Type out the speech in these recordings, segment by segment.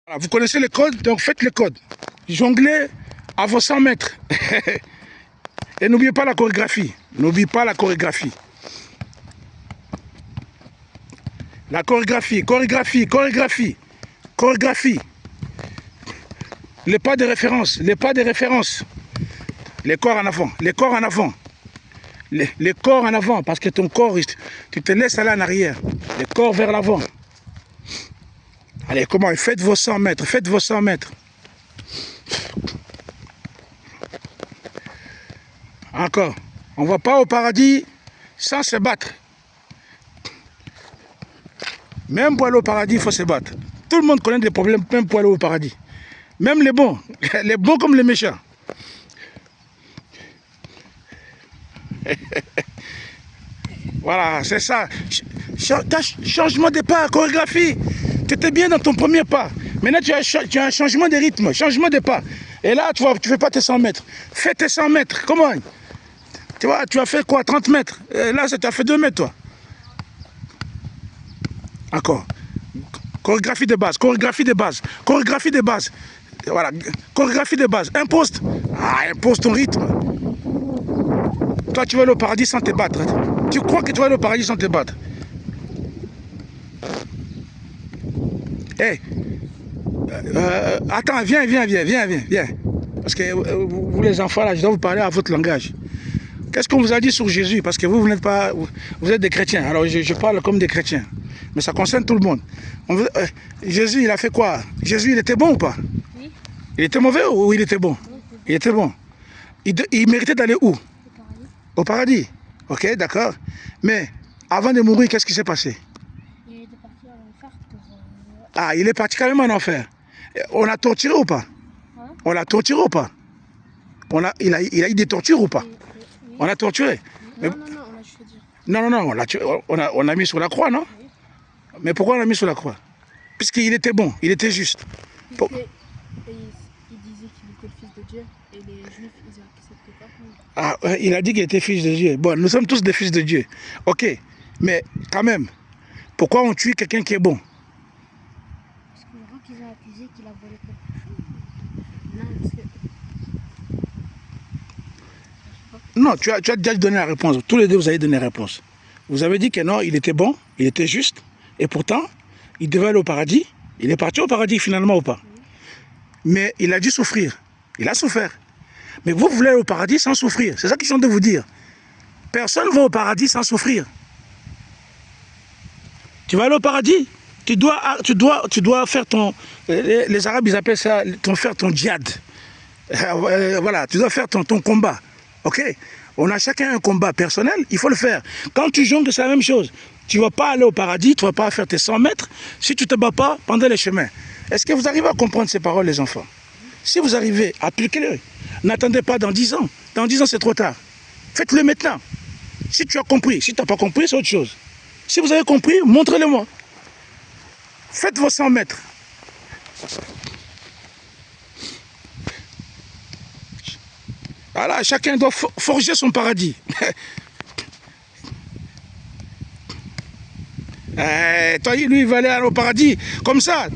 Voilà, vous connaissez les codes, donc faites les codes. Jonglez à vos 100 mètres. Et n'oubliez pas la chorégraphie. N'oubliez pas la chorégraphie. La chorégraphie, chorégraphie, chorégraphie, chorégraphie. Les pas de référence, les pas de référence. Les corps en avant, les corps en avant. Les corps en avant, parce que ton corps, tu te laisses aller en arrière. Les corps vers l'avant. Allez, comment? Faites vos 100 mètres, faites vos 100 mètres. Encore. On ne va pas au paradis sans se battre. Même pour aller au paradis, il faut se battre. Tout le monde connaît des problèmes, même pour aller au paradis. Même les bons comme les méchants. Voilà, c'est ça. Changement de pas, chorégraphie. Tu étais bien dans ton premier pas. Maintenant, tu as un changement de rythme, changement de pas. Et là, tu ne fais pas tes 100 mètres. Fais tes 100 mètres. Comment? Tu vois, tu as fait quoi? 30 mètres. Et là, tu as fait 2 mètres, toi. Encore. Chorégraphie de base, chorégraphie de base, chorégraphie de base. Voilà, chorégraphie de base. Impose. Impose ton rythme. Toi, tu vas aller au paradis sans te battre. Tu crois que tu vas aller au paradis sans te battre? Hey, attends, viens. Parce que vous les enfants, là, je dois vous parler à votre langage. Qu'est-ce qu'on vous a dit sur Jésus? Parce que vous n'êtes pas, vous êtes des chrétiens. Alors je parle comme des chrétiens. Mais ça concerne tout le monde. Jésus, il a fait quoi? Jésus, il était bon ou pas? Oui. Il était mauvais ou il était bon? Oui. Il était bon. Il méritait d'aller où? Au paradis. Ok, d'accord. Mais avant de mourir, qu'est-ce qui s'est passé? Il était parti en enfer pour... Ah, il est parti carrément en enfer. On l'a torturé ou pas? Hein? On l'a torturé ou pas? Il a eu des tortures ou pas? Oui. On l'a torturé? Non, non, on l'a juste dire. Non, on l'a mis sur la croix, non? Oui. Mais pourquoi on l'a mis sur la croix? Puisqu'il était bon, il était juste. Il disait qu'il était le fils de Dieu et les juifs, ils acceptaient pas. Ah, il a dit qu'il était fils de Dieu. Bon, nous sommes tous des fils de Dieu. Ok, mais quand même, pourquoi on tue quelqu'un qui est bon? Parce que les gens qui ont accusé qu'il a volé quelque chose. Non, parce que... Non, tu as déjà donné la réponse. Tous les deux, vous avez donné la réponse. Vous avez dit que non, il était bon, il était juste, et pourtant, il devait aller au paradis. Il est parti au paradis finalement ou pas? Oui. Mais il a dû souffrir. Il a souffert. Mais vous voulez aller au paradis sans souffrir. C'est ça qu'ils sont de vous dire. Personne ne va au paradis sans souffrir. Tu vas aller au paradis, tu dois faire ton... Les Arabes, ils appellent ça faire ton djihad. Voilà, tu dois faire ton combat. Ok? On a chacun un combat personnel, il faut le faire. Quand tu jongles, c'est la même chose. Tu ne vas pas aller au paradis, tu ne vas pas faire tes 100 mètres si tu ne te bats pas pendant les chemins. Est-ce que vous arrivez à comprendre ces paroles, les enfants? Si vous arrivez, appliquez-le. N'attendez pas dans 10 ans. Dans 10 ans, c'est trop tard. Faites-le maintenant. Si tu as compris, si tu n'as pas compris, c'est autre chose. Si vous avez compris, montrez-le-moi. Faites vos 100 mètres. Voilà, chacun doit forger son paradis. Toi, lui, il va aller au paradis comme ça.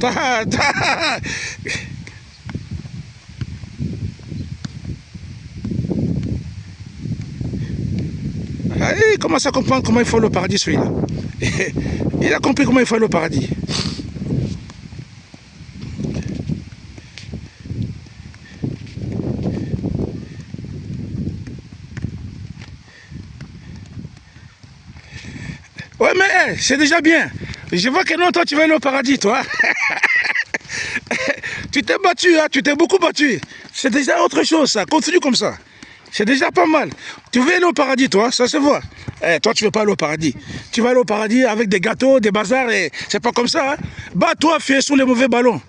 Il commence à comprendre comment il faut aller au paradis, celui-là. Il a compris comment il faut aller au paradis. Ouais, mais c'est déjà bien. Je vois que non, toi, tu vas aller au paradis, toi. Tu t'es battu, hein, tu t'es beaucoup battu. C'est déjà autre chose, ça. Continue comme ça. C'est déjà pas mal. Tu veux aller au paradis, toi, ça se voit. Toi, tu veux pas aller au paradis. Tu vas aller au paradis avec des gâteaux, des bazars, et c'est pas comme ça. Hein. Bats-toi, fais sous les mauvais ballons.